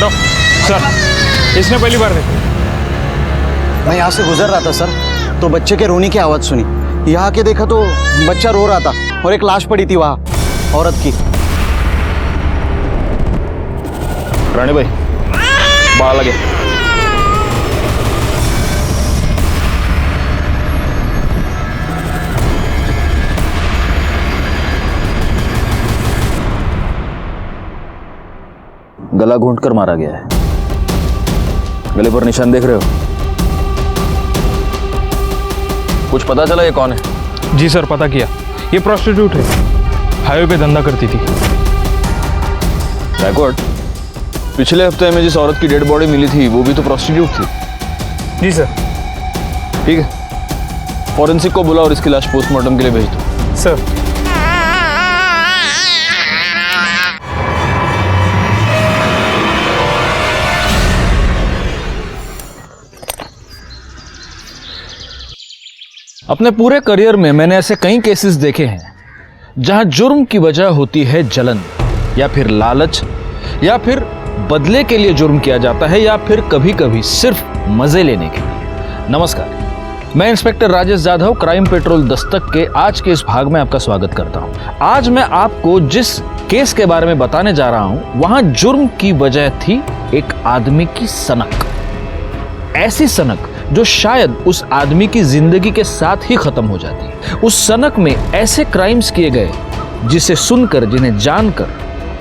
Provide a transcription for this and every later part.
हटो सर, इसने पहली बार देखा। मैं यहाँ से गुजर रहा था सर, तो बच्चे के रोने की आवाज़ सुनी। यहाँ आके देखा तो बच्चा रो रहा था और एक लाश पड़ी थी वहाँ, औरत की। रानी भाई बाहर लगे। गला घोंट कर मारा गया है। गले पर निशान देख रहे हो? कुछ पता चला ये कौन है? जी सर, पता किया, ये प्रोस्टिट्यूट है, हाईवे पे धंधा करती थी। बैकवर्ड, पिछले हफ्ते में जिस औरत की डेड बॉडी मिली थी वो भी तो प्रोस्टिट्यूट थी। जी सर। ठीक है, फॉरेंसिक को बुला और इसकी लाश पोस्टमार्टम के लिए भेज दो। सर अपने पूरे करियर में मैंने ऐसे कई केसेस देखे हैं जहां जुर्म की वजह होती है जलन, या फिर लालच, या फिर बदले के लिए जुर्म किया जाता है, या फिर कभी कभी सिर्फ मजे लेने के लिए। नमस्कार, मैं inspector Rajesh Jadhav, crime petrol Dastak के आज के इस भाग में आपका स्वागत करता हूं। आज मैं आपको जिस केस के बारे में बताने जा रहा हूं, वहां जुर्म की वजह थी एक आदमी की सनक। ऐसी सनक जो शायद उस आदमी की जिंदगी के साथ ही खत्म हो जाती। उस सनक में ऐसे क्राइम्स किए गए जिसे सुनकर, जिन्हें जानकर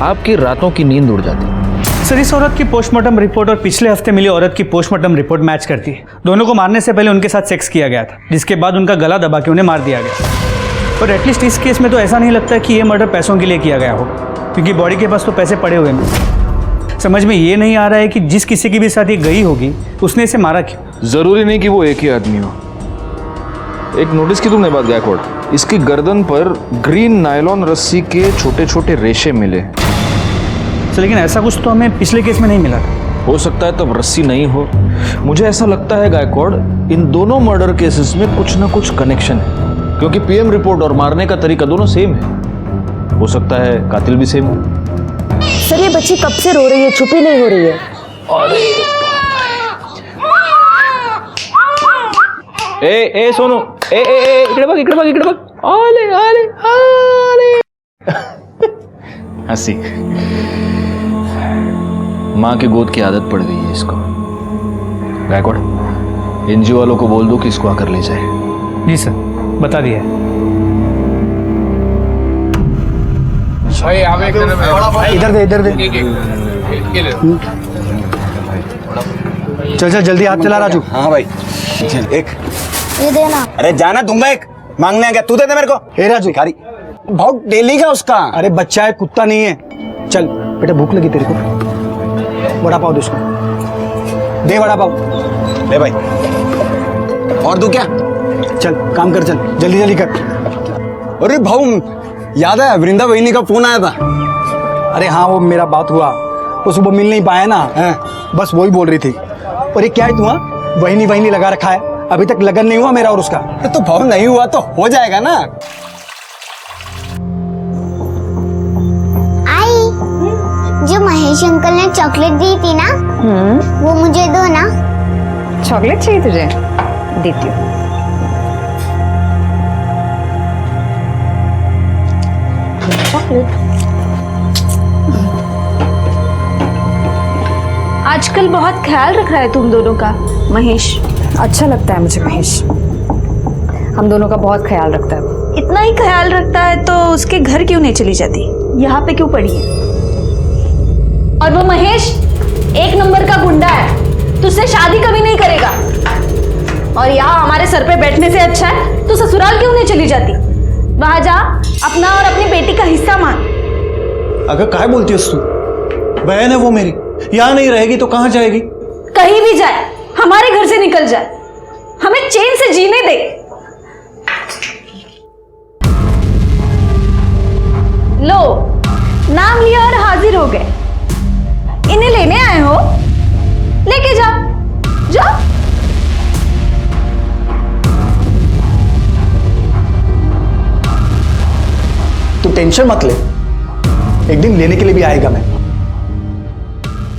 आपकी रातों की नींद उड़ जाती। सर, इस औरत की पोस्टमार्टम रिपोर्ट और पिछले हफ्ते मिली औरत की पोस्टमार्टम रिपोर्ट मैच करती है। दोनों को मारने से पहले उनके साथ सेक्स किया गया था, जिसके बाद उनका गला दबा के उन्हें मार दिया गया। और एटलीस्ट इस केस में तो ऐसा नहीं लगता कि ये मर्डर पैसों के लिए किया गया हो, क्योंकि बॉडी के पास तो पैसे पड़े हुए हैं। समझ में ये नहीं आ रहा है कि जिस किसी की भी साथ ये गई होगी उसने इसे मारा क्यों। जरूरी नहीं कि वो एक ही आदमी हो। एक नोटिस की तुमने बात गायकवाड़, इसकी गर्दन पर ग्रीन नायलॉन रस्सी के छोटे छोटे रेशे मिले। सर, लेकिन ऐसा कुछ तो हमें पिछले केस में नहीं मिला था। हो सकता है तब रस्सी नहीं हो। मुझे ऐसा लगता है गायकवाड़, इन दोनों मर्डर केसेस में कुछ ना कुछ कनेक्शन है, क्योंकि पीएम रिपोर्ट और मारने का तरीका दोनों सेम है। हो सकता है कातिल भी सेम हो। सर, ये बच्ची कब से रो रही है, चुप ही नहीं हो रही है। ए सोनू, इकडे बघ, इकडे बघ, इकडे बघ। आले आले आले। हंसी। माँ की गोद की आदत पड़ गई है इसको। गायकवाड़, एनजीओ वालों को बोल दो कि इसको आकर ले जाए। जी सर, बता दिया। इधर दे, इधर दे। चल चल जल्दी, हाथ चला राजू। हाँ भाई, चल एक। ये देना। अरे जाना दूंगा, एक मांगने आ गया, तू दे दे मेरे को। हे राजू, भिखारी बहुत डेली का उसका। अरे बच्चा है, कुत्ता नहीं है। चल बेटा, भूख लगी तेरे को, वड़ा पाव दे उसको, दे वड़ा पाव। ले भाई, और दू क्या? चल काम कर, चल जल्दी जल्दी कर। अरे भाऊ, याद है वृंदा वहिनी का फोन आया था? अरे हाँ, वो मेरा बात हुआ, वो सुबह मिल नहीं पाया ना, बस वही बोल रही थी। और ये क्या है, तुम्हारा वहिनी वहिनी लगा रखा है, अभी तक लगन नहीं हुआ मेरा और उसका। तो भाव नहीं हुआ तो हो जाएगा ना। आई, जो महेश अंकल ने चॉकलेट दी थी ना, वो मुझे दो ना। चॉकलेट चाहिए तुझे? देती हूँ। चॉकलेट। आजकल बहुत ख्याल रख रहा है तुम दोनों का महेश। अच्छा लगता है मुझे महेश, हम दोनों का बहुत ख्याल रखता है। इतना ही ख्याल रखता है तो उसके घर क्यों नहीं चली जाती, यहाँ पे क्यों पड़ी है? और वो महेश एक नंबर का गुंडा है, तुझसे शादी कभी नहीं करेगा। और यहाँ हमारे सर पे बैठने से अच्छा है तो ससुराल क्यों नहीं चली जाती? वहां जा, अपना और अपनी बेटी का हिस्सा मांग। अगर काय बोलती है तू? बहन है वो मेरी, यहाँ नहीं रहेगी तो कहाँ जाएगी? कहीं भी जाए, हमारे घर से निकल जाए, हमें चैन से जीने दे। लो, नाम लिया और हाजिर हो गए। इन्हें लेने आए हो, लेके जाओ, जाओ। तू टेंशन मत ले, एक दिन लेने के लिए भी आएगा मैं।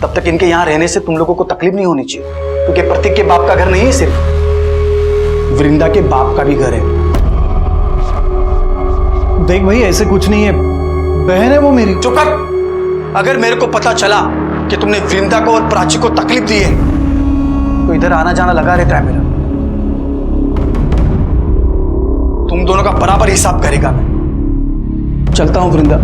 तब तक इनके यहाँ रहने से तुम लोगों को तकलीफ नहीं होनी चाहिए, क्योंकि प्रतीक के बाप का घर नहीं है सिर्फ, वृंदा के बाप का भी घर है। देख भाई ऐसे कुछ नहीं है, बहन है वो मेरी। चुप कर। अगर मेरे को पता चला कि तुमने वृंदा को और प्राची को तकलीफ दी है तो इधर आना जाना लगा रहता है मेरा। तुम दोनों का बराबर हिसाब करेगा मैं। चलता हूं वृंदा।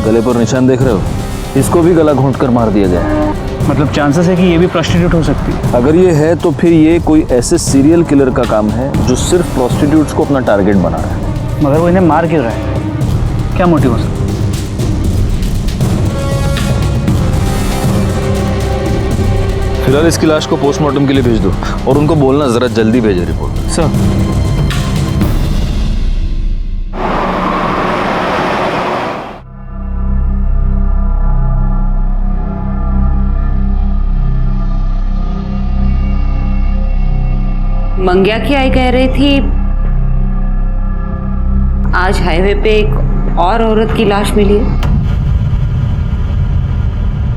गले पर निशान देख रहे हो? इसको भी गला घोंट कर मार दिया गया है। मतलब चांसेस है कि ये भी प्रोस्टिट्यूट हो सकती है। अगर ये है तो फिर ये कोई ऐसे सीरियल किलर का काम है जो सिर्फ प्रोस्टिट्यूट्स को अपना टारगेट बना रहा है। मगर वो इन्हें मार क्यों रहा है? क्या मोटिव हो सकता है? फिलहाल इसकी लाश को पोस्टमार्टम के लिए भेज दो और उनको बोलना जरा जल्दी भेजे रिपोर्ट। सर, मंग्या की आई कह रही थी आज हाईवे पे एक और औरत की लाश मिली है।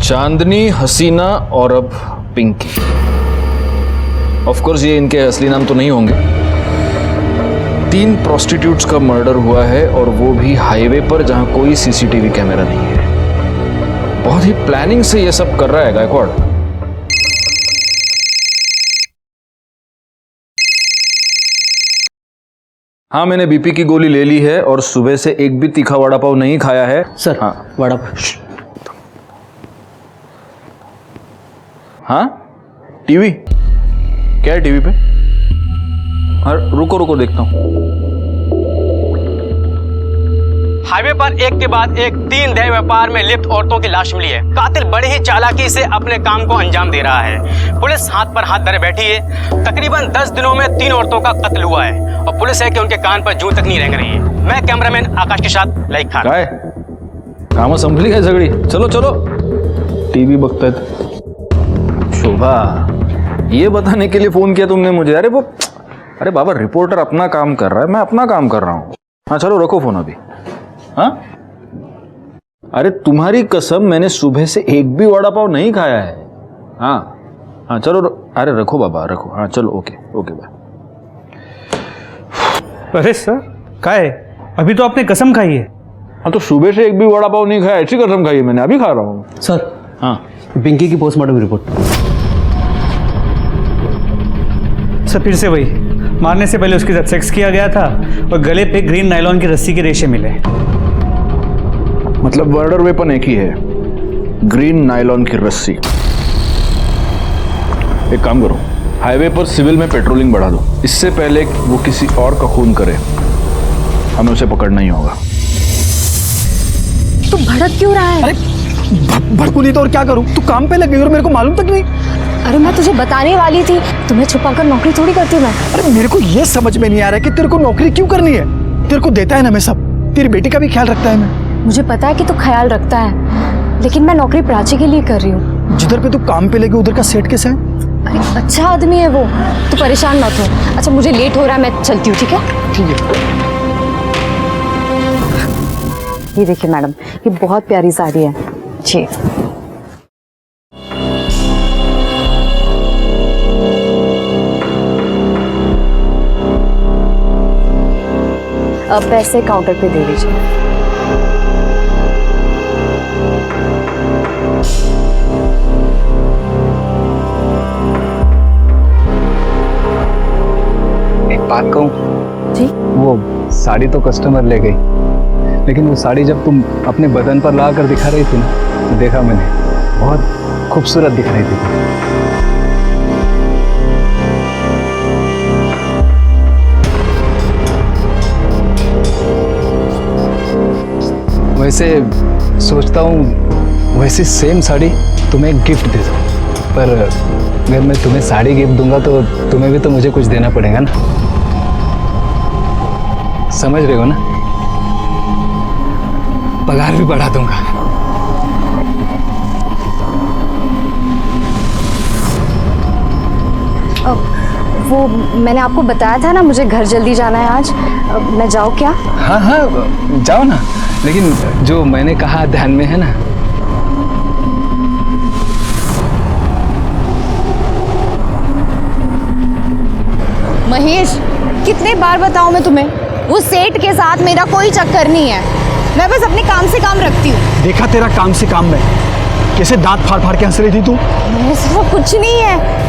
चांदनी, हसीना और अब पिंकी। ऑफ कोर्स ये इनके असली नाम तो नहीं होंगे। 3 प्रोस्टिट्यूट्स का मर्डर हुआ है और वो भी हाईवे पर जहां कोई सीसीटीवी कैमरा नहीं है। बहुत ही प्लानिंग से ये सब कर रहा है गायकवाड़। हाँ, मैंने बीपी की गोली ले ली है और सुबह से एक भी तीखा वड़ा पाव नहीं खाया है। सर, हाँ वड़ा। हाँ, टीवी क्या है टीवी पे? हाँ, रुको रुको देखता हूँ। हाईवे पर एक के बाद एक 3 देह व्यापार में लिप्त औरतों की लाश मिली है। कातिल बड़ी ही चालाकी से अपने काम को अंजाम दे रहा है। पुलिस हाथ पर हाथ धरे बैठी है। तकरीबन 10 दिनों में 3 औरतों का कत्ल हुआ है और पुलिस है कि उनके कान पर जूं तक नहीं रेंग रही है। मैं कैमरामैन आकाश के साथ लाइक खान। काय काम संभली काय सगळी? चलो चलो, टीवी बघतायत। शोभा, ये बताने के लिए फोन किया तुमने मुझे? अरे बाबा, रिपोर्टर अपना काम कर रहा है, मैं अपना काम कर रहा हूँ। हाँ चलो, रखो फोन अभी। हाँ, अरे तुम्हारी कसम, मैंने सुबह से एक भी वड़ा पाव नहीं खाया है। हाँ हाँ चलो, अरे रखो बाबा, रखो। हाँ चलो, ओके ओके बाय। अरे सर, क्या है? अभी तो आपने कसम खाई है। हाँ तो सुबह से एक भी वड़ा पाव नहीं खाया, ऐसी कसम खाई है मैंने, अभी खा रहा हूँ। सर, हाँ, पिंकी की पोस्टमार्टम रिपोर्ट। सर, फिर से वही, मारने से पहले उसके साथ सेक्स किया गया था और गले पे ग्रीन नायलॉन की रस्सी के रेशे मिले। मतलब मर्डर वेपन एक ही है, ग्रीन नायलॉन की रस्सी। एक काम करो, हाईवे पर सिविल में पेट्रोलिंग बढ़ा दो। इससे पहले वो किसी और का खून करे, हमें उसे पकड़ना ही होगा। तू भड़क क्यों रहा है? अरे भड़कू नहीं तो और क्या करूं? तू काम पे लग गई और मेरे को मालूम तक नहीं। अरे मैं तुझे बताने वाली थी, तुम्हें छुपाकर नौकरी थोड़ी करती हूँ मैं। अरे मेरे को ये समझ में नहीं आ रहा है कि तेरे को नौकरी क्यों करनी है। तेरे को देता है ना मैं सब, तेरी बेटी का भी ख्याल रखता है मैं। मुझे पता है कि तू ख्याल रखता है, लेकिन मैं नौकरी प्राची के लिए कर रही हूँ। जिधर पे तू काम पे लगी उधर का सेट कैसा है? अरे अच्छा आदमी है वो, तू परेशान मत हो। अच्छा मुझे लेट हो रहा है, मैं चलती हूँ, ठीक है? ठीक है। ये देखिए मैडम, ये बहुत प्यारी साड़ी है जी। अब पैसे काउंटर पे दे दीजिए। एक बात कहूँ जी? वो साड़ी तो कस्टमर ले गई, लेकिन वो साड़ी जब तुम अपने बदन पर ला कर दिखा रही थी ना, तो देखा मैंने, बहुत खूबसूरत दिख रही थी। वैसे सोचता हूँ वैसी सेम साड़ी तुम्हें एक गिफ्ट दे दूँ, पर अगर मैं तुम्हें साड़ी गिफ्ट दूंगा तो तुम्हें भी तो मुझे कुछ देना पड़ेगा ना, समझ रहे हो ना? पगार भी बढ़ा दूंगा। वो मैंने आपको बताया था ना, मुझे घर जल्दी जाना है आज। मैं जाऊँ क्या? हाँ हाँ जाओ ना, लेकिन जो मैंने कहा ध्यान में है ना? महेश, कितने बार बताऊं मैं तुम्हें, वो सेठ के साथ मेरा कोई चक्कर नहीं है। मैं बस अपने काम से काम रखती हूँ। देखा तेरा काम से काम में, कैसे दांत फाड़ फाड़ के हंस रही थी तू। ऐसा कुछ नहीं है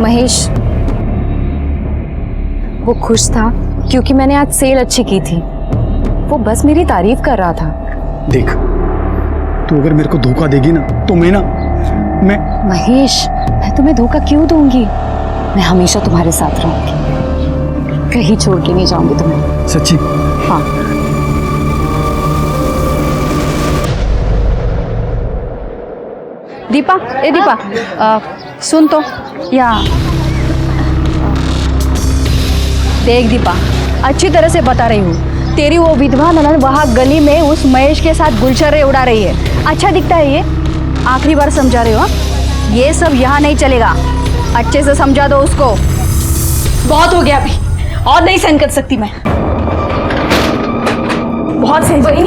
महेश। वो खुश था क्योंकि मैंने आज सेल अच्छी की थी। वो बस मेरी तारीफ कर रहा था। देख, तू अगर मेरे को धोखा देगी ना तो मैं महेश, मैं तुम्हें धोखा क्यों दूंगी? मैं हमेशा तुम्हारे साथ रहूंगी, कहीं छोड़ के नहीं जाऊंगी तुम्हें। सच्ची? हाँ। दीपा, ए दीपा, सुन तो, या देख दीपा, अच्छी तरह से बता रही हूँ, तेरी वो विधवा ननद वहाँ गली में उस महेश के साथ गुलछर्रे उड़ा रही है। अच्छा दिखता है ये? आखिरी बार समझा रही हो, ये सब यहाँ नहीं चलेगा। अच्छे से समझा दो उसको। बहुत हो गया अभी, और नहीं सहन कर सकती मैं। बहुत सही बनी।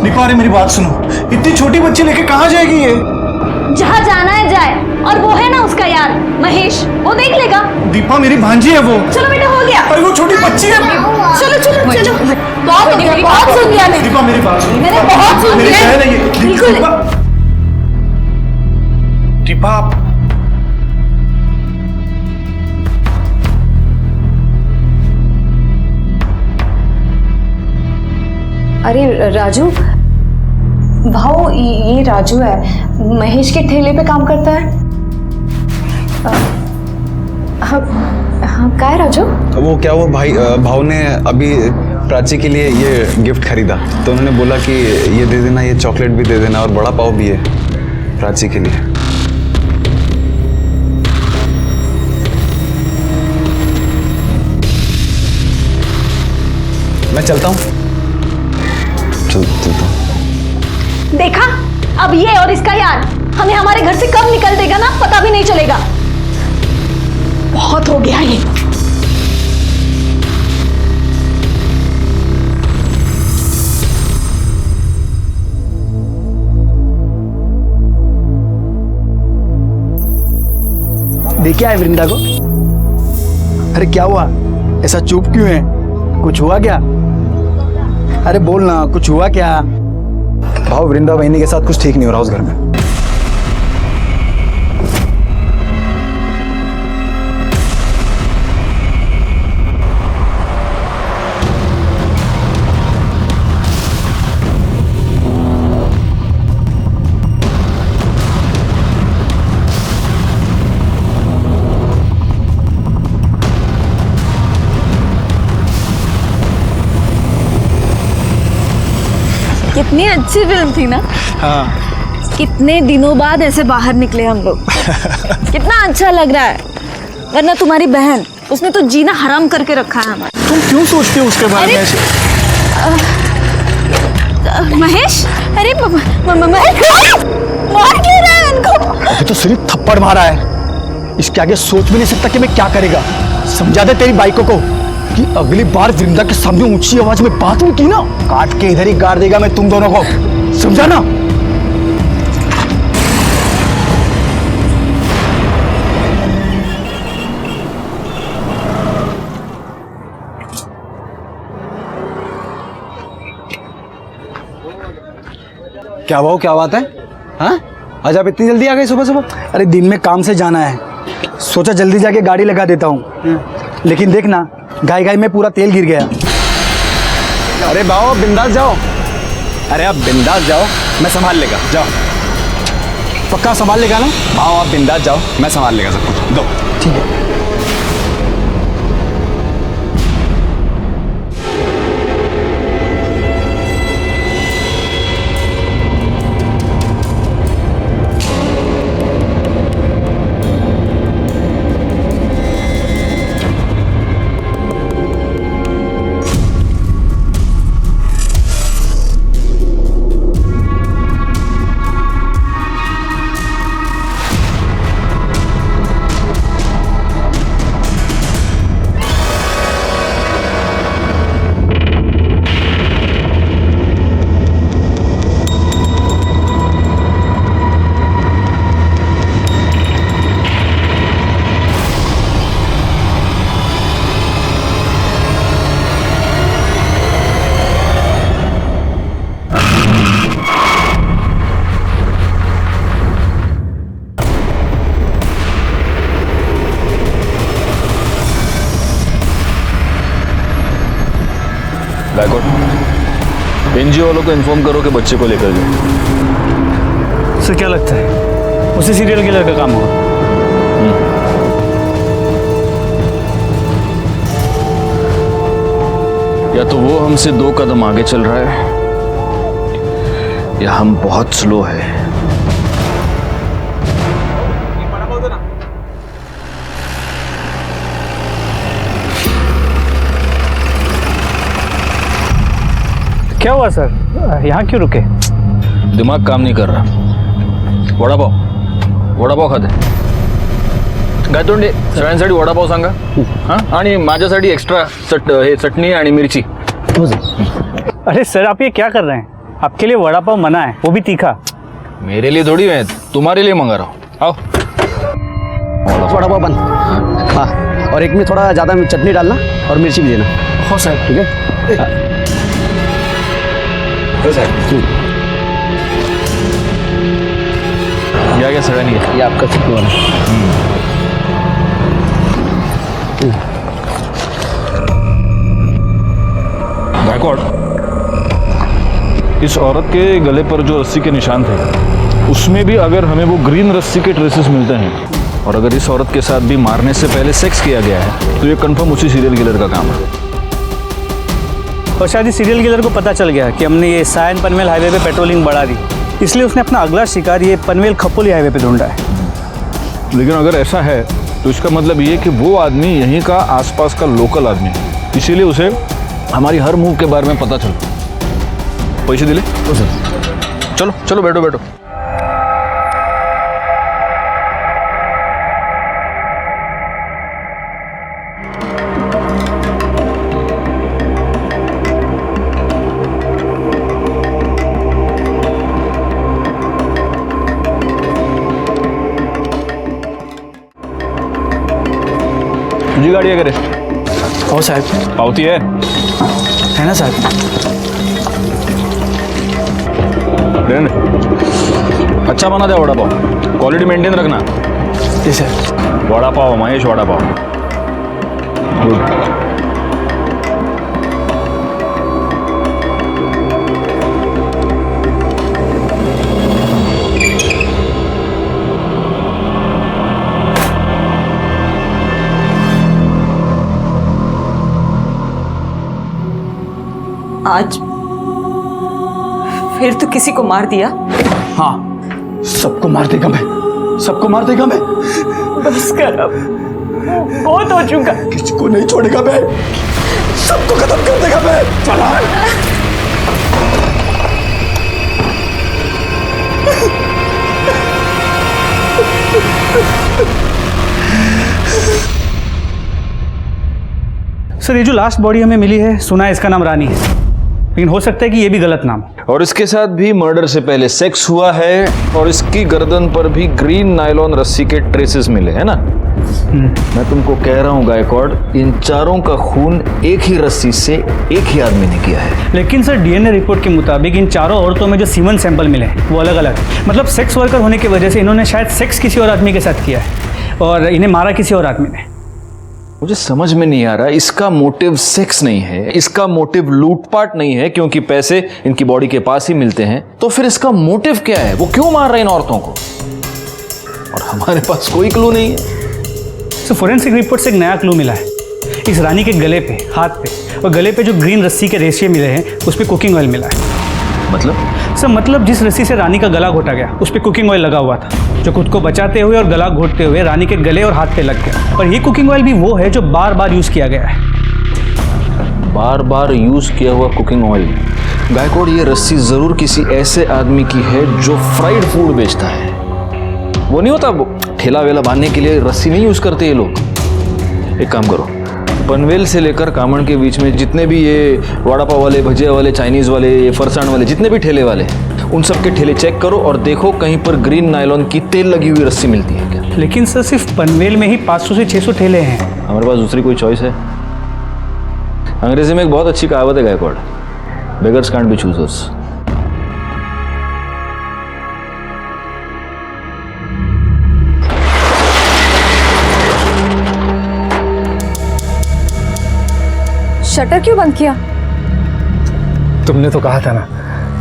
दीपा, अरे मेरी बात सुनो, इतनी छोटी बच्ची लेके कहाँ जाएगी ये? जहाँ जाना है जाए, और वो है ना उसका यार महेश, वो देख लेगा। दीपा मेरी भांजी है वो। चलो बेटा, हो गया। अरे वो छोटी बच्ची है। चलो चलो चलो, बहुत हो गया, बहुत सुन लिया मैंने। दीपा मेरी बात सुनो, मैंने बहुत सुन मेरी लिया। बहन है ये। बिल्कुल। दीपा आप अरे राजू, भाऊ, ये राजू है, महेश के ठेले पे काम करता है। हाँ, क्या है राजू? वो क्या, वो भाव ने अभी प्राची के लिए ये गिफ्ट खरीदा, तो उन्होंने बोला कि ये दे देना, ये चॉकलेट भी दे देना, और बड़ा पाव भी है प्राची के लिए। मैं चलता हूँ। चलता हूँ। देखा, अब ये और इसका यार हमें हमारे घर से कब निकल देगा ना, पता भी नहीं चलेगा। बहुत हो गया ये। देखा है वृंदा को? अरे क्या हुआ, ऐसा चुप क्यों है? कुछ हुआ क्या? अरे बोल ना, कुछ हुआ क्या? भाव, वृंदा वहिनी के साथ कुछ ठीक नहीं हो रहा उस घर में। कितनी अच्छी फिल्म थी ना। हाँ। कितने दिनों बाद ऐसे बाहर निकले हम लोग। कितना अच्छा लग रहा है। वरना तुम्हारी बहन, उसने तो जीना हराम करके रखा है हमारा। तुम क्यों सोचते हो उसके बारे में ऐसे? महेश, अरे महेश, मार क्यों रहा है उनको? अभी तो सिर्फ थप्पड़ मारा है, इसके आगे सोच भी नहीं सकता कि मैं क्या करेगा। समझा दे तेरी बाइकों को कि अगली बार वृंदा के सामने ऊंची आवाज में बात हुई की ना, काट के इधर ही गाड़ देगा मैं तुम दोनों को, समझा ना? क्या भाव, क्या बात है? हाँ, आज आप इतनी जल्दी आ गए सुबह सुबह? अरे दिन में काम से जाना है, सोचा जल्दी जाके गाड़ी लगा देता हूँ, लेकिन देखना गाय गाय में पूरा तेल गिर गया। अरे भाव, आप बिंदास जाओ। अरे आप बिंदास जाओ, मैं संभाल लेगा, जाओ। पक्का संभाल लेगा ना? भाव, आप बिंदास जाओ, मैं संभाल लेगा सब कुछ। दो। ठीक है। गायकवाड़, एनजीओ वालों को इन्फॉर्म करो कि बच्चे को लेकर जाओ। सर क्या लगता है उसी सीरियल किलर का काम होगा? या तो वो हमसे 2 कदम आगे चल रहा है या हम बहुत स्लो है। क्या हुआ सर, यहाँ क्यों रुके? दिमाग काम नहीं कर रहा। वडापाव खाते गायतोंडे सगळ्यांसाठी वडापाव सांगा हां, आणि माझ्यासाठी एक्स्ट्रा हे चटणी आणि मिरची। अरे सर आप ये क्या कर रहे हैं? आपके लिए वड़ा पाव मना है, वो भी तीखा। मेरे लिए थोड़ी है, तुम्हारे लिए मंगा रहा हूँ। आओ वड़ा पाव बन। हाँ, और एक में थोड़ा ज़्यादा चटनी डालना और मिर्ची भी देना। हो साहब, ठीक है। क्या सगळ्यांनी ये आपका चटनी वाला। गायकवाड़, इस औरत के गले पर जो रस्सी के निशान थे उसमें भी अगर हमें वो ग्रीन रस्सी के ट्रेसेस मिलते हैं और अगर इस औरत के साथ भी मारने से पहले सेक्स किया गया है तो ये कंफर्म उसी सीरियल किलर का काम है। और शायद इस सीरियल किलर को पता चल गया कि हमने ये सायन पनवेल हाईवे पे पेट्रोलिंग बढ़ा दी, इसलिए उसने अपना अगला शिकार ये पनवेल खपोली हाईवे पे ढूंढा है। लेकिन अगर ऐसा है तो इसका मतलब ये कि वो आदमी यहीं का आसपास का लोकल आदमी है, इसीलिए उसे हमारी हर मूव के बारे में पता चलता। पैसे दिले? चलो चलो बैठो बैठो। तुझी गाड़ी है करे? हो साहब। पावती है ना साहब? अच्छा बना दे वड़ा पाव, क्वालिटी मेंटेन रखना। जी सर। वड़ा पाव महेश, वड़ा पाव। गुड। आज फिर तो किसी को मार दिया? हाँ, सबको मार देगा मैं, सबको मार देगा मैं। बस कर अब, बहुत हो चुका। किसी को नहीं छोड़ेगा मैं, सबको खत्म कर देगा मैं। चला। सर ये जो लास्ट बॉडी हमें मिली है, सुना है इसका नाम रानी है, लेकिन हो सकता है कि ये भी गलत नाम हो। और इसके साथ भी मर्डर से पहले सेक्स हुआ है और इसकी गर्दन पर भी ग्रीन नायलॉन रस्सी के ट्रेसेस मिले हैं ना। मैं तुमको कह रहा हूँ गायकवाड़, इन चारों का खून एक ही रस्सी से एक ही आदमी ने किया है। लेकिन सर डीएनए रिपोर्ट के मुताबिक इन चारों औरतों में जो सीमन सैंपल मिले हैं वो अलग अलग, मतलब सेक्स वर्कर होने की वजह से इन्होंने शायद सेक्स किसी और आदमी के साथ किया है और इन्हें मारा किसी और आदमी ने। मुझे समझ में नहीं आ रहा, इसका मोटिव सेक्स नहीं है, इसका मोटिव लूटपाट नहीं है क्योंकि पैसे इनकी बॉडी के पास ही मिलते हैं, तो फिर इसका मोटिव क्या है? वो क्यों मार रहे हैं इन औरतों को? और हमारे पास कोई क्लू नहीं है। तो फोरेंसिक रिपोर्ट से एक नया क्लू मिला है। इस रानी के गले पे, हाथ पे और गले पे जो ग्रीन रस्सी के रेशे मिले हैं उस पर कुकिंग ऑयल मिला है। मतलब? सर मतलब जिस रस्सी से रानी का गला घोटा गया उस पर कुकिंग ऑयल लगा हुआ था, जो खुद को बचाते हुए और गला घोटते हुए रानी के गले और हाथ पे लग गया। और ये कुकिंग ऑयल भी वो है जो बार बार यूज़ किया गया है। बार बार यूज किया हुआ कुकिंग ऑयल। गायकवाड़, ये रस्सी जरूर किसी ऐसे आदमी की है जो फ्राइड फूड बेचता है। वो नहीं होता, ठेला वेला बांधने के लिए रस्सी नहीं यूज करते ये लोग। एक काम करो, पनवेल से लेकर कामण के बीच में जितने भी ये वड़ा पाव वाले, भजिया वाले, चाइनीज वाले, ये फरसाण वाले, जितने भी ठेले वाले, उन सब के ठेले चेक करो और देखो कहीं पर ग्रीन नायलॉन की तेल लगी हुई रस्सी मिलती है क्या। लेकिन सर सिर्फ पनवेल में ही 500 से 600 ठेले हैं। हमारे पास दूसरी कोई चॉइस है? अंग्रेजी में एक बहुत अच्छी कहावत है Gaikwad, beggars can't be choosers. Shutter क्यों बंद किया? तुमने तो कहा था ना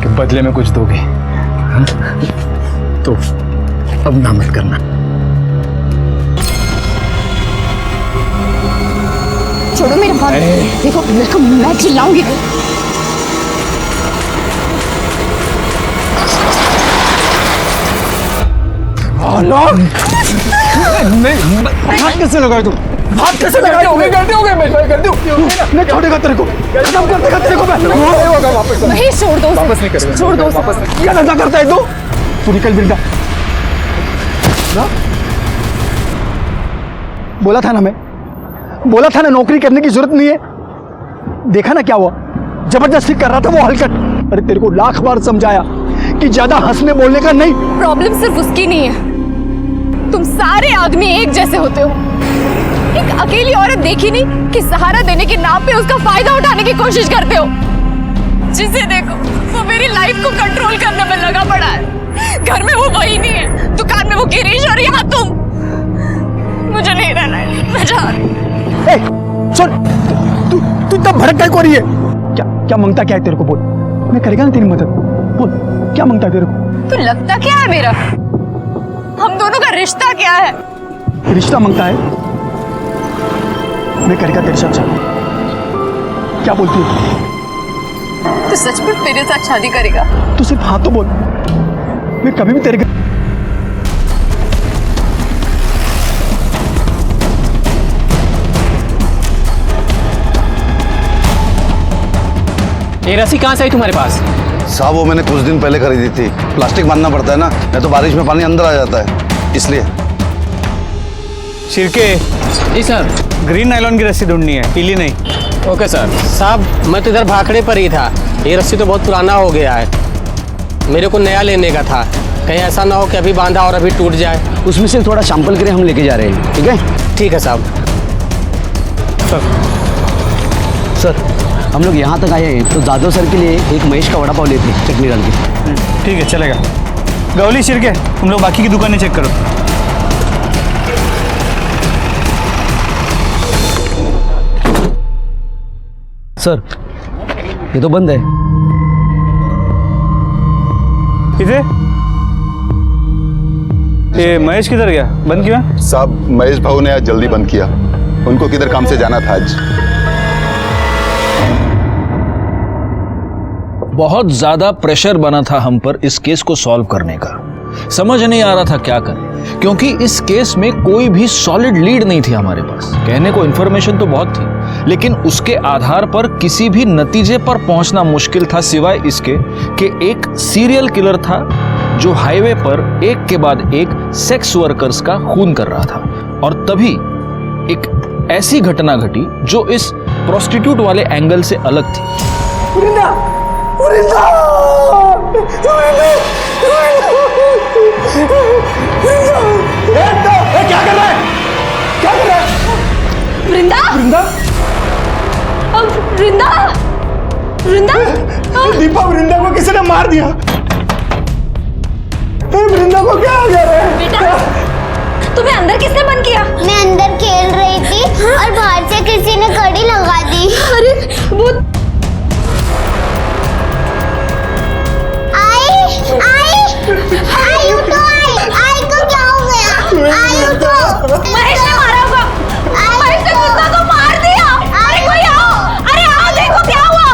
कि बदले में कुछ दोगे, हाँ? तो अब ना मत करना। छोड़ो मेरे हाथ, देखो मेरे को, मैं चिल्लाऊंगी। हाथ कैसे लगाए तुम? हाथ कैसे लगाए? गलती हो गई, मैं गलती हो गई। मैं छोड़ेगा तेरे को, खत्म कर देगा तेरे को मैं। नहीं, छोड़ दो, वापस नहीं करेगा, छोड़ दो। वापस नहीं। क्या धंधा करता है तू निकल वृंदा। बोला था ना, मैं बोला था ना नौकरी करने की जरूरत नहीं है। देखा ना क्या हुआ, जबरदस्ती कर रहा था वो हलकट। अरे तेरे को लाख बार समझाया कि ज्यादा हंसने बोलने का नहीं। प्रॉब्लम सिर्फ उसकी नहीं है, तुम सारे आदमी एक जैसे होते हो। एक अकेली औरत देखी नहीं कि सहारा देने के नाम पे उसका फायदा उठाने की कोशिश करते हो। जिसे देखो वो मेरी लाइफ को कंट्रोल करने में लगा पड़ा है। घर में वो वही नहीं है, दुकान में वो गिरीश और यहाँ तुम। मुझे नहीं रहना है, मैं जा रही हूँ। सुन, तू इतना भड़क क्या हो रही है? क्या मांगता क्या है तेरे को? बोल, मैं करेगा ना तेरी मदद। बोल, क्या मांगता है तेरे को? तो लगता क्या है मेरा? हम दोनों का रिश्ता क्या है? रिश्ता मांगता है? मैं करेगा तेरे साथ शादी। क्या बोलती है? तू सचमुच मेरे साथ शादी करेगा? तू सिर्फ हाँ तो बोल, मैं कभी भी तेरे ये रस्सी कहाँ से आई तुम्हारे पास? साहब वो मैंने कुछ दिन पहले खरीदी थी। प्लास्टिक बांधना पड़ता है ना, नहीं तो बारिश में पानी अंदर आ जाता है, इसलिए। शिरके, जी सर। ग्रीन नायलॉन की रस्सी ढूंढनी है, पीली नहीं। Okay sir. साहब मैं तो इधर भाखड़े पर ही था, ये रस्सी तो बहुत पुराना हो गया है, मेरे को नया लेने का था। कहीं ऐसा ना हो कि अभी बांधा और अभी टूट जाए। उसमें से थोड़ा सैंपल के लिए हम लेके जा रहे हैं, ठीक है? ठीक है साहब। सर, हम लोग यहाँ तक आए हैं तो जादव सर के लिए एक महेश का वड़ा पाव लेते हैं, चटनी डाल के। ठीक है, चलेगा। गौली, शिरके, तुम लोग बाकी की दुकानें चेक करो। सर, ये तो बंद है। किसे? ये महेश किधर गया? बंद क्यों है? साहब महेश भाऊ ने आज जल्दी बंद किया, उनको किधर काम से जाना था आज। बहुत ज्यादा प्रेशर बना था हम पर इस केस को सॉल्व करने का। समझ नहीं आ रहा था क्या करें, क्योंकि इस केस में कोई भी सॉलिड लीड नहीं थी हमारे पास। कहने को इन्फॉर्मेशन तो बहुत थी, लेकिन उसके आधार पर किसी भी नतीजे पर पहुंचना मुश्किल था, सिवाय इसके कि एक सीरियल किलर था जो हाईवे पर एक के बाद एक सेक्स वर्कर्स का खून कर रहा था। और तभी एक ऐसी घटना घटी जो इस प्रोस्टिट्यूट वाले एंगल से अलग थी। क्या कर रहा है? क्या कर रहा है? वृंदा, वृंदा, वृंदा, वृंदा। दीपा, वृंदा को किसी ने मार दिया। वृंदा को क्या हो गया रे? बेटा, तुम्हें अंदर किसने बंद किया? मैं अंदर खेल रही थी और बाहर से किसी ने कड़ी लगा दी। अरे वो आई उठो, आई को क्या हो गया? आई उठो। महेश ने मारा होगा। महेश ने वृंदा को मार दिया। अरे कोई आओ, अरे आओ, देखो क्या हुआ।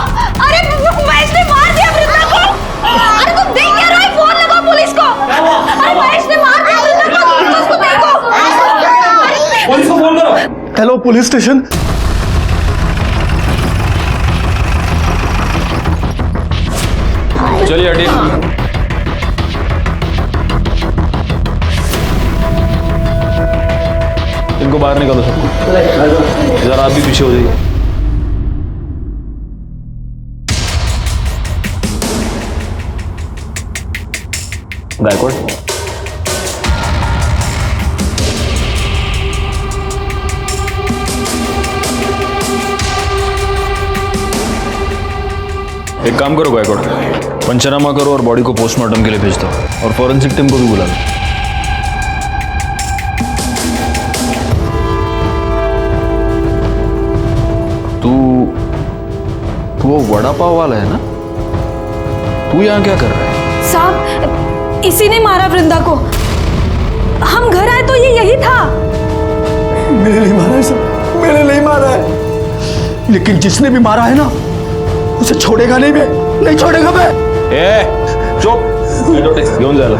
अरे महेश ने मार दिया वृंदा को। अरे तुम देख क्या रहे हो? फोन लगाओ पुलिस को। अरे महेश ने मार दिया वृंदा को, उसको देखो। पुलिस को फोन करो। Hello police station. चलिए हटिए। इनको बाहर निकालो सबको। जरा आप भी पीछे हो जाइए। गायकवाड़, एक काम करो गायकवाड़, पंचनामा करो और बॉडी को पोस्टमार्टम के लिए भेज दो, और फॉरेंसिक टीम को भी बुला लो। तू वो वड़ा पाव वाला है ना? तू यहाँ क्या कर रहा है? साहब, इसी ने मारा वृंदा को। हम घर आए तो ये यही था। मैंने नहीं मारा है सर, मैंने नहीं मारा है, लेकिन जिसने भी मारा है ना उसे छोड़ेगा नहीं, मैं नहीं छोड़ेगा मैं। चुप, घेऊन जायला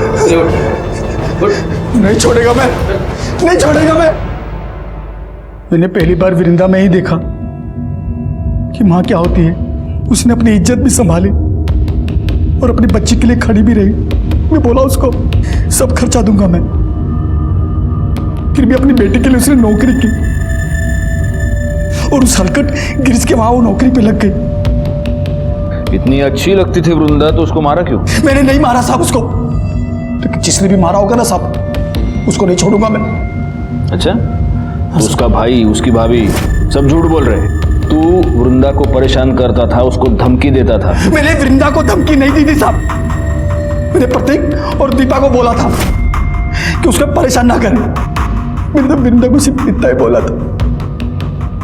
नहीं छोड़ेगा मैं, नहीं छोड़ेगा मैं। मैंने पहली बार वृंदा में ही देखा कि माँ क्या होती है। उसने अपनी इज्जत भी संभाली और अपनी बच्ची के लिए खड़ी भी रही। मैं बोला उसको सब खर्चा दूंगा मैं, फिर भी अपनी बेटी के लिए उसने नौकरी की और उस हलकट गिरीश के वहां वो नौकरी पे लग गई। इतनी अच्छी लगती थी वृंदा तो उसको मारा क्यों? मैंने नहीं मारा साहब उसको, लेकिन जिसने भी मारा होगा ना साहब उसको नहीं छोड़ूंगा मैं। अच्छा, तो उसका भाई, उसकी भाभी सब झूठ बोल रहे हैं। तू वृंदा को परेशान करता था, उसको धमकी देता था। मैंने वृंदा को धमकी नहीं दी थी साहब। मैंने प्रतीक और दीपा को बोला था कि उसको परेशान ना करें। मैंने तो वृंदा को सिर्फ इतना ही बोला था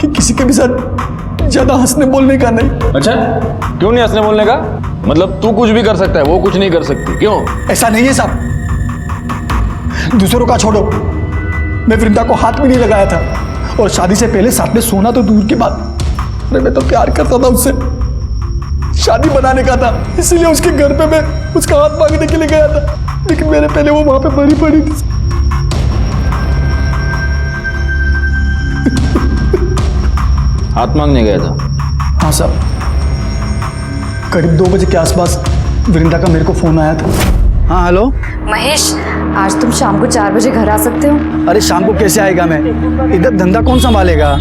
कि किसी के भी साथ ज्यादा हंसने बोलने का नहीं। अच्छा, क्यों नहीं हंसने बोलने का? मतलब तू कुछ भी कर सकता है, वो कुछ नहीं कर सकती, क्यों? ऐसा नहीं है साहब, दूसरों का छोड़ो, मैं वृंदा को हाथ भी नहीं लगाया था और शादी से पहले साथ में सोना तो दूर की बात, मैं तो प्यार करता था उससे, शादी बनाने का था, इसीलिए उसके घर पे मैं उसका हाथ मांगने के लिए गया था, लेकिन मेरे पहले वो वहां पे मरी पड़ी थी। हाथ मांगने गया था? हाँ साहब, करीब 2 बजे के आसपास वृंदा का मेरे को फोन आया था। हाँ हेलो महेश, आज तुम शाम को 4 बजे घर आ सकते हो? अरे शाम को कैसे आएगा मैं, इधर धंधा कौन संभालेगा?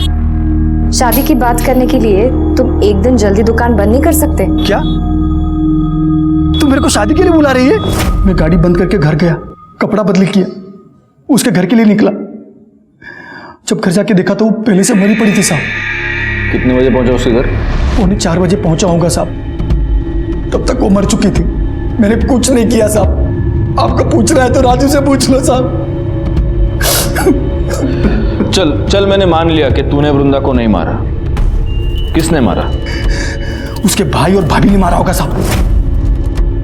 शादी की बात करने के लिए तुम एक दिन जल्दी दुकान बंद नहीं कर सकते? क्या तू मेरे को शादी के लिए बुला रही है? मैं गाड़ी बंद करके घर गया, कपड़ा बदली किया, उसके घर के लिए निकला। जब घर जाके देखा तो वो पहले से मरी पड़ी थी साहब। कितने बजे पहुंचा उसके घर? 3:45 बजे पहुंचा होगा साहब, तब तक वो मर चुकी थी। मैंने कुछ नहीं किया साहब, आपको पूछ रहा है तो राजू से पूछ लो साहब। चल चल, मैंने मान लिया कि तूने वृंदा को नहीं मारा। किसने मारा? उसके भाई और भाभी ने मारा होगा साहब,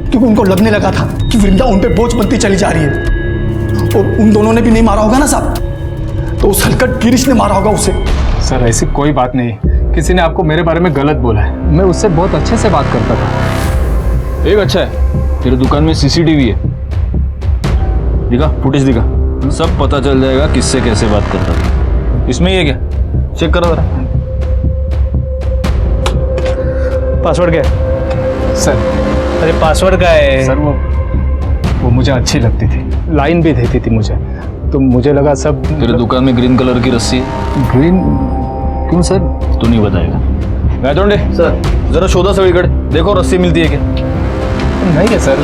क्योंकि उनको लगने लगा था कि वृंदा उन पे बोझ बनती चली जा रही है, और उन दोनों ने भी नहीं मारा होगा ना साहब, तो उस हलकट गिरीश ने मारा होगा उसे। सर ऐसी कोई बात नहीं, किसी ने आपको मेरे बारे में गलत बोला है। मैं उससे बहुत अच्छे से बात करता था। एक अच्छा है, तेरे दुकान में सीसीटीवी है, दिखा, फुटेज दिखा, सब पता चल जाएगा किससे कैसे बात करता था। इसमें ये क्या, चेक करो जरा। पासवर्ड क्या है? सर, अरे पासवर्ड क्या है? सर वो मुझे अच्छी लगती थी, लाइन भी देती थी मुझे, तो मुझे लगा सब। तेरे दुकान में ग्रीन कलर की रस्सी है? ग्रीन क्यों सर? तू नहीं बताएगा? गायतोंडे सर, जरा शोधा सगळीकडे, देखो रस्सी मिलती है क्या? नहीं है सर।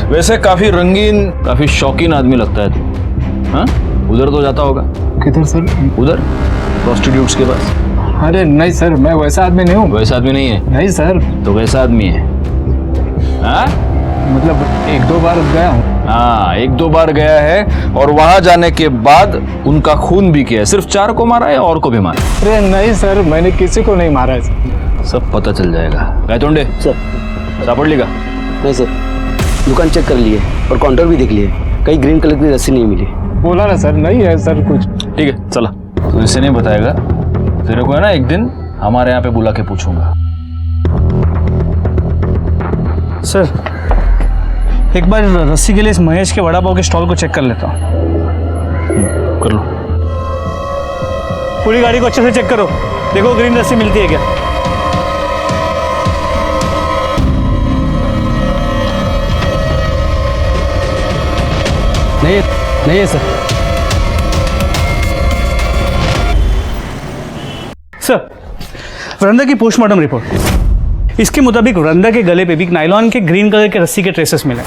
वैसे काफी रंगीन, काफी शौकीन आदमी लगता है तू। हाँ, उधर तो जाता होगा? किधर सर? उधर प्रोस्टिट्यूट्स के पास। अरे नहीं सर, मैं वैसा आदमी नहीं हूँ। वैसा आदमी नहीं है? नहीं सर। तो वैसा आदमी है? हाँ, मतलब 1-2 बार गया हूँ। हाँ, 1-2 बार गया है, और वहां जाने के बाद उनका खून भी किया है। सिर्फ 4 को मारा है, और को भी मारा? अरे नहीं सर, मैंने किसी को नहीं मारा है। सब पता चल जाएगा। गायतोंडे सर, सापड़ लेगा? नहीं सर, दुकान चेक कर लिए और काउंटर भी देख लिए, कहीं ग्रीन कलर की रस्सी नहीं मिली। बोला ना सर, नहीं है सर कुछ। ठीक है, चला। तो इसे नहीं बताएगा, तेरे को है ना एक दिन हमारे यहाँ पे बुला के पूछूंगा। सर, एक बार रस्सी के लिए इस महेश के वड़ा पाव के स्टॉल को चेक कर लेता हूँ। कर लो। पूरी गाड़ी को अच्छे से चेक करो, देखो ग्रीन रस्सी मिलती है क्या। नहीं है सर। सर, वृंदा की पोस्टमार्टम रिपोर्ट, इसके मुताबिक वृंदा के गले पे भी नायलॉन के ग्रीन कलर के रस्सी के ट्रेसेस मिले।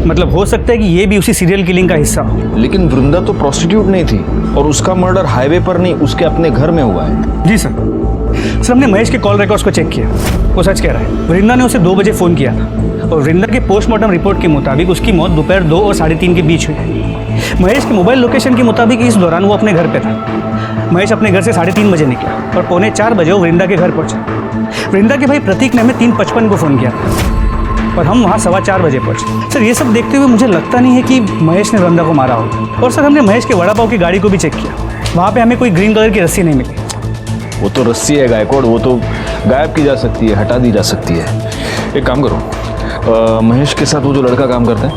मतलब हो सकता है कि ये भी उसी सीरियल किलिंग का हिस्सा हो। लेकिन वृंदा तो प्रोस्टिट्यूट नहीं थी, और उसका मर्डर हाईवे पर नहीं, उसके अपने घर में हुआ है। जी सर। सर, हमने महेश के कॉल रिकॉर्ड्स को चेक किया, वो सच कह रहा है। वृंदा ने उसे 2 बजे फ़ोन किया था, और वृंदा के पोस्टमार्टम रिपोर्ट के मुताबिक उसकी मौत दोपहर 2 और 3:30 के बीच हुई है। महेश के मोबाइल लोकेशन के मुताबिक इस दौरान वो अपने घर पे था। महेश अपने घर से 3:30 बजे निकला, और 3:45 बजे वो वृंदा के घर पहुंचा। वृंदा के भाई प्रतीक ने हमें 3:55 को फ़ोन किया था। और हम वहाँ 4:15 बजे पहुँचे। सर ये सब देखते हुए मुझे लगता नहीं है कि महेश ने वृंदा को मारा होगा। और सर हमने महेश के वड़ा पाव की गाड़ी को भी चेक किया, वहाँ पे हमें कोई ग्रीन कलर की रस्सी नहीं मिली। वो तो रस्सी है गायकवाड़, वो तो गायब की जा सकती है, हटा दी जा सकती है। एक काम करो, महेश के साथ वो जो लड़का काम करता है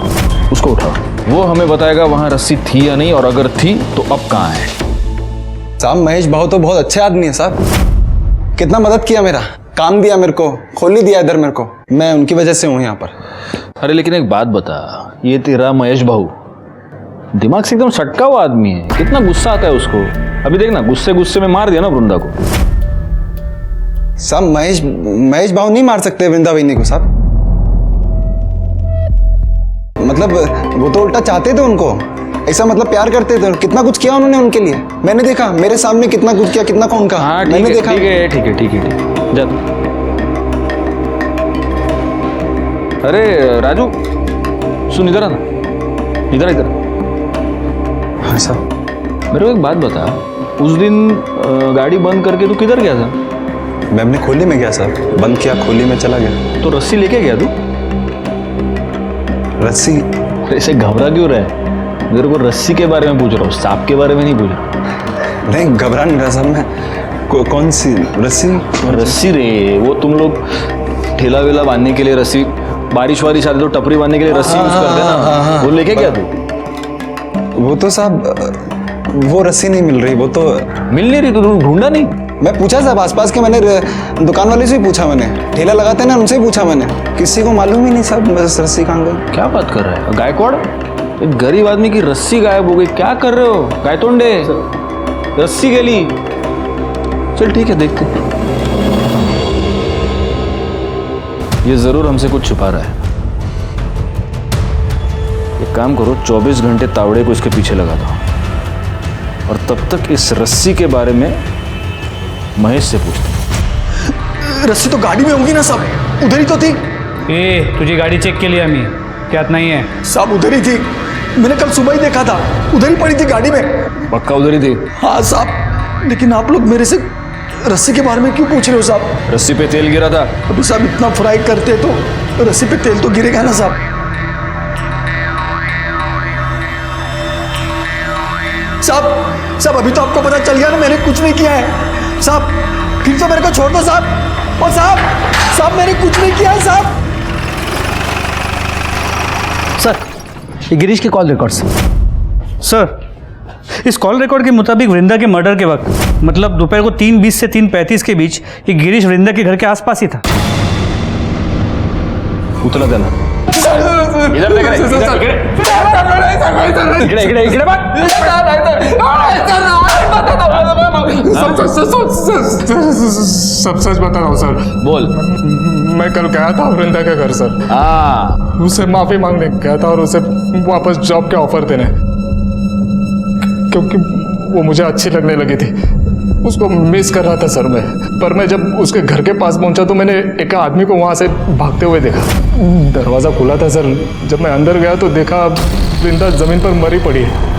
उसको उठाओ, वो हमें बताएगा वहाँ रस्सी थी या नहीं, और अगर थी तो अब कहाँ है। साहब महेश भाव तो बहुत अच्छे आदमी है साहब, कितना मदद किया, मेरा काम दिया, मेरे को खोल ही दिया इधर मेरे को, मैं उनकी वजह से हूँ यहाँ पर। अरे लेकिन एक बात बता, ये तेरा महेश भाऊ दिमाग से एकदम सटका हुआ आदमी है, कितना गुस्सा आता है उसको। अभी देखना, गुस्से गुस्से में मार दिया ना वृंदा को। साहब महेश भाव नहीं मार सकते वृंदा वहीनी को साहब, मतलब वो तो उल्टा चाहते थे उनको, ऐसा मतलब प्यार करते थे, कितना कुछ किया उन्होंने उनके लिए, मैंने देखा मेरे सामने कितना कुछ किया, कितना कौन कहा। हाँ मैंने देखा। ठीक है जा तू। अरे राजू सुन, इधर आना, इधर। हाँ साहब। मेरे को एक बात बता, उस दिन गाड़ी बंद करके तू किधर गया था? मैं अपने खोली में गया साहब, बंद किया, खोली में चला गया। तो रस्सी लेके गया तू? रस्सी? ऐसे घबरा क्यों रहा है? मेरे को रस्सी के बारे में पूछ रहा हूँ, सांप के बारे में नहीं पूछ रहा। नहीं घबरा नहीं रहा साहब मैं। कौन सी रस्सी? रस्सी रे, वो तुम लोग ठेला वेला बांधने के लिए रस्सी, बारिश वारिश आती तो टपरी बांधने के लिए रस्सी यूज करते हैं ना, वो लेके गया तू? वो तो साहब वो रस्सी नहीं मिल रही, वो तो मिल नहीं रही, तो ढूंढा नहीं? मैं पूछा साहब आसपास के, मैंने दुकान वाले से ही पूछा, मैंने ठेला लगाते हैं ना उनसे ही पूछा मैंने, किसी को मालूम ही नहीं साहब बस रस्सी कहाँ गई। क्या बात कर रहा है गायकवाड़, एक गरीब आदमी की रस्सी गायब हो गई, क्या कर रहे हो गायतोंडे? रस्सी गली, चल ठीक है देखते। ये जरूर हमसे कुछ छुपा रहा है। एक काम करो, 24 घंटे तावड़े को इसके पीछे लगा दो, और तब तक इस रस्सी के बारे में महेश से पूछते। रस्सी तो गाड़ी में होंगी ना साहब, उधर ही तो थी। तुझी गाड़ी चेक के लिए हमें क्या इतना ही है? साहब उधर ही थी, मैंने कल सुबह ही देखा था, उधर ही पड़ी थी गाड़ी में। पक्का उधर ही थी? हाँ साहब, लेकिन आप लोग मेरे से रस्सी के बारे में क्यों पूछ रहे हो साहब? रस्सी पे तेल गिरा था। अभी साहब इतना फ्राई करते तो रस्सी पे तेल तो गिरेगा ना साहब। साहब अभी तो आपको पता चल गया ना मैंने कुछ नहीं किया है साहब, फिर तो मेरे को छोड़ दो साहब। और साहब मैंने कुछ नहीं किया है साहब। सर ये गिरीश के कॉल रिकॉर्ड्स। सर इस कॉल रिकॉर्ड के मुताबिक वृंदा के मर्डर के वक्त, मतलब दोपहर को 3:20 से 3:35 के बीच, ये गिरीश वृंदा के घर के आसपास ही था। उतला देना इधर देख रहे, इकडे बात। सब सच बता रहा हूँ सर। बोल। मैं कल गया था वृंदा के घर सर। उसे माफी मांगने गया था और उसे वापस जॉब के ऑफर देने, क्योंकि वो मुझे अच्छी लगने लगी थी, उसको मिस कर रहा था सर मैं। पर मैं जब उसके घर के पास पहुंचा तो मैंने एक आदमी को वहां से भागते हुए देखा। दरवाज़ा खुला था सर, जब मैं अंदर गया तो देखा वृंदा जमीन पर मरी पड़ी है।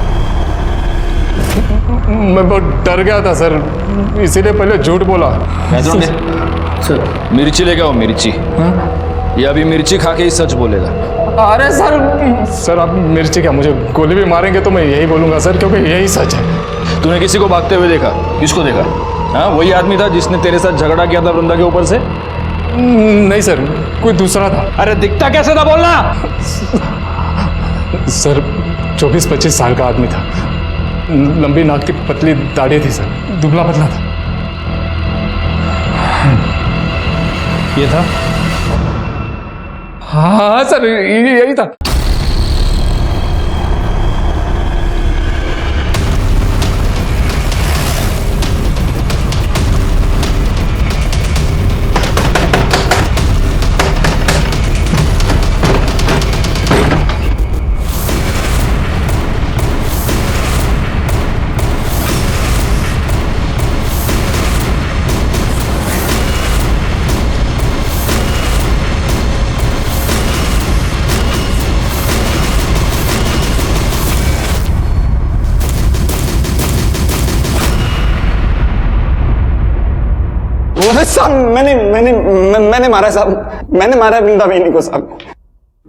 मैं बहुत डर गया था सर, इसीलिए पहले झूठ बोला। सर मिर्ची लेके आओ, मिर्ची। ये अभी मिर्ची खा के ही सच बोलेगा। अरे सर आप मिर्ची क्या, मुझे गोली भी मारेंगे तो मैं यही बोलूंगा सर, क्योंकि यही सच है। तूने किसी को भागते हुए देखा? किसको देखा? हाँ वही आदमी था जिसने तेरे साथ झगड़ा किया था वृंदा के ऊपर से? नहीं सर, कोई दूसरा था। अरे दिखता कैसे था बोलना। सर 24-25 साल का आदमी था, लंबी नाक की पतली दाढ़ी थी सर, दुबला पतला था। ये था? हाँ सर यही था। साहब मैंने मारा साहब, मैंने मारा वृंदा वहीनी को साहब।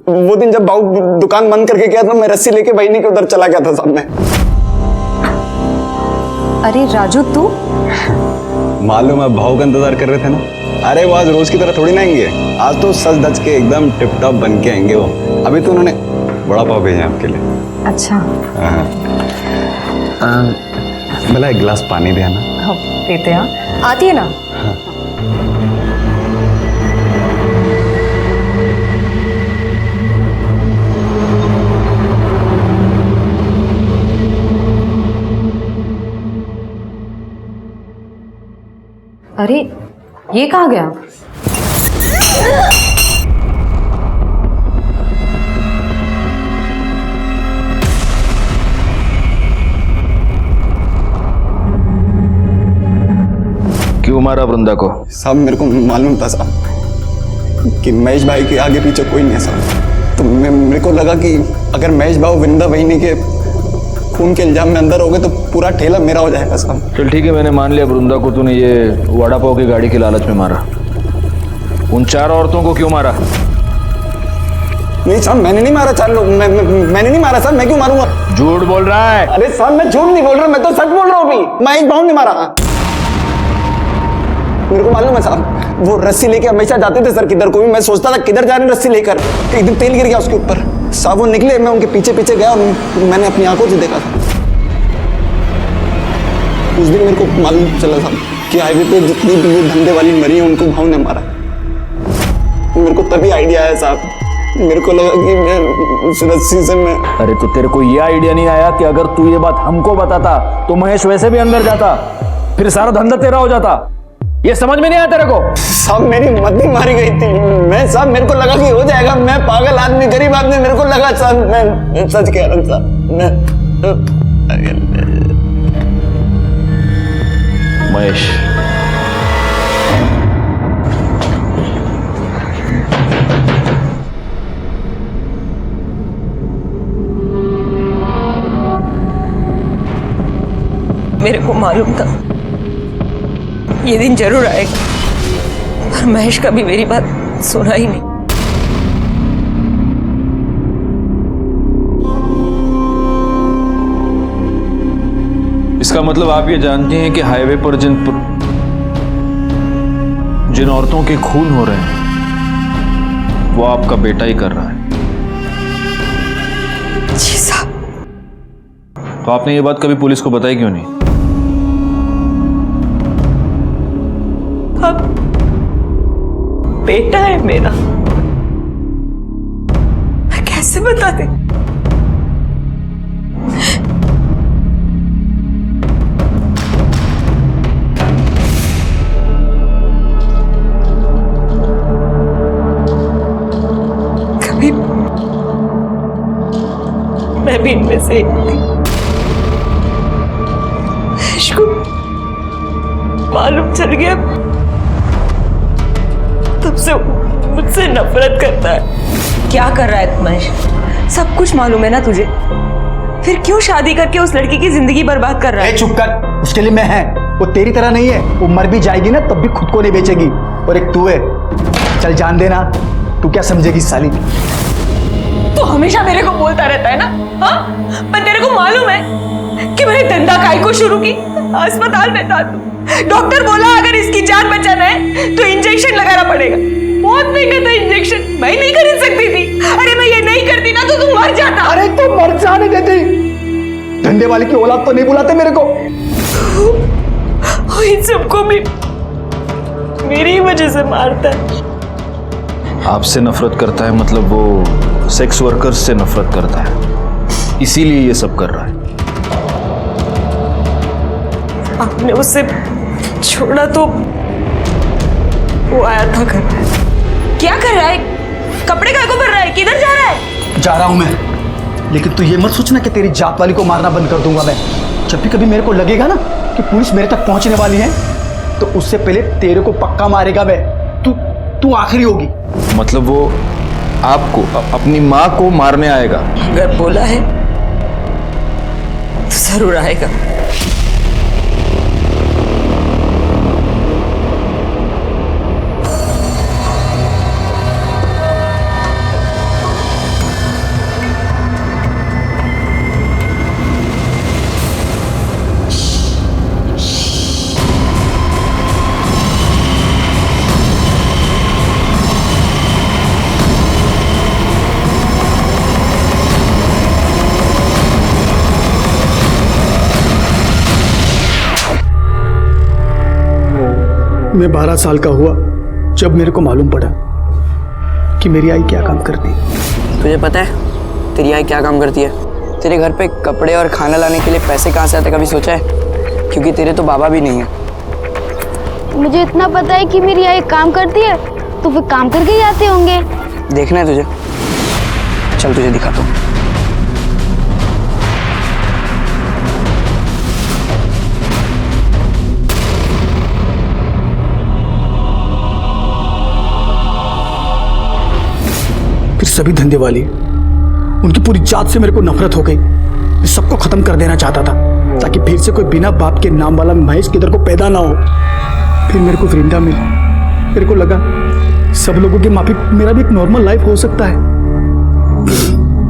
वो दिन जब भाऊ दुकान बंद करके गया था, मैं रस्सी लेके बहिनी के उधर चला गया था सामने। अरे राजू तू मालूम है भाऊ का इंतजार कर रहे थे ना। अरे वो आज रोज की तरह थोड़ी ना आएंगे, आज तो सज धज के एकदम टिप टॉप बन के आएंगे वो। अभी तो उन्होंने बड़ा पाव भेजा आपके लिए। अच्छा भला एक गिलास पानी दे ना। हाँ, देते हैं, आती है ना। अरे ये कहाँ गया? क्यों मारा वृंदा को? साहब मेरे को मालूम था साहब कि महेश भाई के आगे पीछे कोई नहीं है साहब। तो मेरे को लगा कि अगर महेश भाई वृंदा बहिनी के खून के इल्जाम में अंदर हो गए तो पूरा ठेला मेरा हो जाएगा साहब। चल ठीक है, मैंने मान लिया वृंदा को तूने ये वड़ा पाव की गाड़ी की लालच में मारा। उन 4 औरतों को क्यों मारा? नहीं साहब मैंने नहीं मारा 4 लोग, मैंने नहीं मारा साहब। मैं क्यों मारूंगा? झूठ बोल रहा है। अरे साहब मैं झूठ नहीं बोल रहा, मैं तो सच बोल रहा हूँ। अभी महेश भाऊ ने मारा। मेरे को मालूम है साहब, वो रस्सी लेके हमेशा जाते थे सर किधर को भी। मैं सोचता था किधर जा रहे हैं रस्सी लेकर, एक दिन तेल गिर गया उसके ऊपर। साहब वो निकले, मैं उनके पीछे पीछे गया और मैंने अपनी आंखों से देखा था। उस दिन मेरे को मालूम चला साहब कि हाईवे पे जितनी भी वो धंधे वाली मरी है उनको भाव ने मारा। मेरे को तभी आइडिया आया साहब। मेरे को लगा कि मैं उस रस्सी से मैं। अरे तो तेरे को ये आइडिया नहीं आया कि अगर तू ये बात हमको बताता तो महेश वैसे भी अंदर जाता, फिर सारा धंधा तेरा हो जाता? ये समझ में नहीं आया तेरे को? साहब मेरी मद्दी मारी गई थी। मैं साहब मेरे को लगा कि हो जाएगा। मैं पागल आदमी, गरीब आदमी, मेरे को लगा साहब। मैं सच कह रहा हूँ साहब। महेश, मेरे को मालूम था ये दिन जरूर आएगा, पर महेश कभी मेरी बात सुना ही नहीं। इसका मतलब आप ये जानती हैं कि हाईवे पर जिन औरतों के खून हो रहे हैं वो आपका बेटा ही कर रहा है। जी साहब। तो आपने ये बात कभी पुलिस को बताई क्यों नहीं? अब बेटा है मेरा, मैं कैसे बता दे? कभी मैं भी इनमें से एक थी। इसको मालूम चल गया, तब से मुझसे नफरत करता है। क्या कर रहा है तू महेश? सब कुछ मालूम है ना तुझे, फिर क्यों शादी करके उस लड़की की जिंदगी बर्बाद कर रहा है? चुप कर, उसके लिए मैं है, वो तेरी तरह नहीं है। वो मर भी जाएगी ना तब भी खुद को नहीं बेचेगी। और एक तू है, चल जान देना, तू क्या समझेगी साली? तू हमेशा मेरे को बोलता रहता है ना, हाँ? पर तेरे को मालूम है कि मैंने धंधा काय को शुरू की? अस्पताल में था तू, डॉक्टर बोला अगर इसकी जान बचाना है तो इंजेक्शन लगाना पड़ेगा। बहुत महंगा था इंजेक्शन, मैं नहीं खरीद सकती थी। अरे मैं ये नहीं करती ना तो तू मर जाता। अरे तो मर जाने देती, धंधे वाले की औलाद तो नहीं बुलाते मेरे को। इन सबको भी मेरी ही वजह से मारता है। आपसे नफरत करता है मतलब वो सेक्स वर्कर्स से नफरत करता है, इसीलिए ये सब कर रहा है। आपने उसे छोड़ा तो वो आया था घर में। क्या कर रहा है? कपड़े काय को भर रहा है? किधर जा रहा है? जा रहा हूं मैं, लेकिन तू ये मत सोचना कि तेरी जात वाली को मारना बंद कर दूंगा मैं। जब भी कभी मेरे को लगेगा ना कि पुलिस मेरे तक पहुंचने वाली है तो उससे पहले तेरे को पक्का मारेगा मैं। तू आखिरी होगी। मतलब वो आपको अपनी माँ को मारने आएगा? अगर बोला है तो जरूर आएगा। मैं 12 साल का हुआ जब मेरे को मालूम पड़ा कि मेरी आई क्या काम करती है। तुझे पता है तेरी आई क्या काम करती है? तेरे घर पे कपड़े और खाना लाने के लिए पैसे कहाँ से आते, कभी सोचा है? क्योंकि तेरे तो बाबा भी नहीं है। मुझे इतना पता है कि मेरी आई काम करती है, तो फिर काम करके ही आते होंगे। देखना है तुझे? चल तुझे दिखाता हूँ। फिर सभी धंधे वाली, उनकी पूरी जात से मेरे को नफरत हो गई। मैं सबको खत्म कर देना चाहता था ताकि फिर से कोई बिना बाप के नाम वाला महेश किधर को पैदा ना हो। फिर मेरे को वृंदा मिली। मेरे को लगा सब लोगों की माफी मेरा भी एक नॉर्मल लाइफ हो सकता है,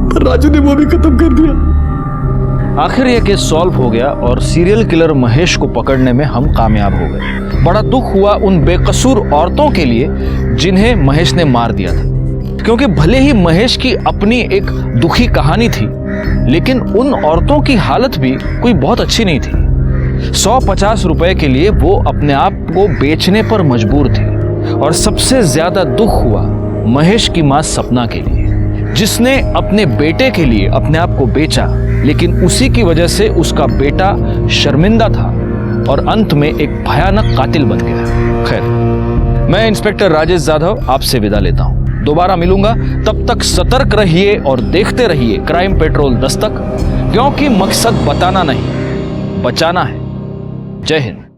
पर राजू ने वो भी खत्म कर दिया। आखिर यह केस सॉल्व हो गया और सीरियल किलर महेश को पकड़ने में हम कामयाब हो गए। बड़ा दुख हुआ उन बेकसूर औरतों के लिए जिन्हें महेश ने मार दिया था, क्योंकि भले ही महेश की अपनी एक दुखी कहानी थी, लेकिन उन औरतों की हालत भी कोई बहुत अच्छी नहीं थी। 150 रुपए के लिए वो अपने आप को बेचने पर मजबूर थी। और सबसे ज्यादा दुख हुआ महेश की मां सपना के लिए, जिसने अपने बेटे के लिए अपने आप को बेचा, लेकिन उसी की वजह से उसका बेटा शर्मिंदा था और अंत में एक भयानक कातिल बन गया। खैर, मैं इंस्पेक्टर राजेश जाधव आपसे विदा लेता हूं। दोबारा मिलूंगा, तब तक सतर्क रहिए और देखते रहिए क्राइम पेट्रोल दस्तक, क्योंकि मकसद बताना नहीं, बचाना है। जय हिंद।